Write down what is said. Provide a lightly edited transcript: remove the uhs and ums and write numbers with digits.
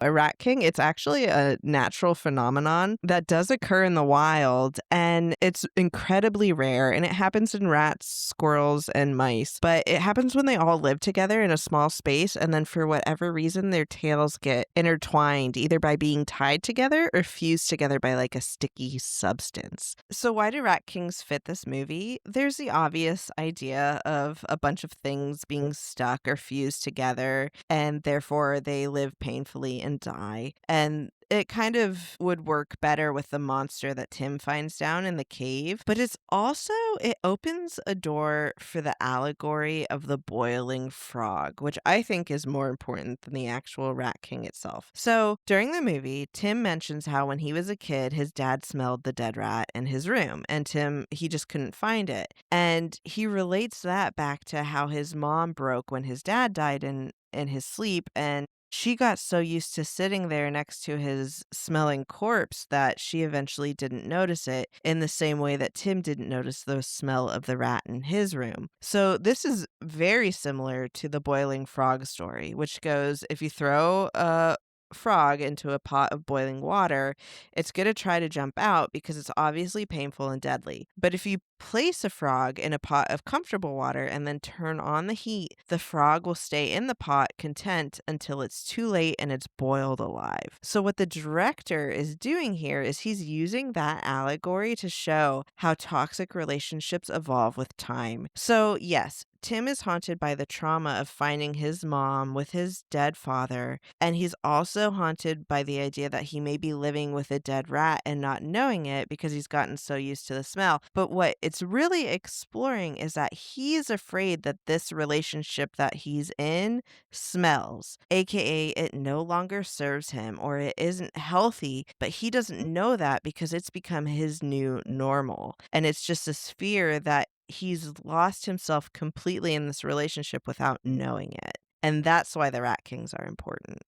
A rat king, it's actually a natural phenomenon that does occur in the wild, and it's incredibly rare, and it happens in rats, squirrels, and mice. But it happens when they all live together in a small space, and then for whatever reason, their tails get intertwined either by being tied together or fused together by like a sticky substance. So, why do rat kings fit this movie? There's the obvious idea of a bunch of things being stuck or fused together, and therefore they live painfully and die. And it kind of would work better with the monster that Tim finds down in the cave. But it opens a door for the allegory of the boiling frog, which I think is more important than the actual Rat King itself. So during the movie, Tim mentions how when he was a kid, his dad smelled the dead rat in his room, and he just couldn't find it. And he relates that back to how his mom broke when his dad died in his sleep, and she got so used to sitting there next to his smelling corpse that she eventually didn't notice it in the same way that Tim didn't notice the smell of the rat in his room. So this is very similar to the boiling frog story, which goes if you throw a frog into a pot of boiling water, it's going to try to jump out because it's obviously painful and deadly. But if you place a frog in a pot of comfortable water and then turn on the heat, the frog will stay in the pot content until it's too late and it's boiled alive. So, what the director is doing here is he's using that allegory to show how toxic relationships evolve with time. So, yes, Tim is haunted by the trauma of finding his mom with his dead father, and he's also haunted by the idea that he may be living with a dead rat and not knowing it because he's gotten so used to the smell. But what it's really exploring is that he's afraid that this relationship that he's in smells, aka it no longer serves him or it isn't healthy, but he doesn't know that because it's become his new normal. And it's just this fear that he's lost himself completely in this relationship without knowing it. And that's why the Rat Kings are important.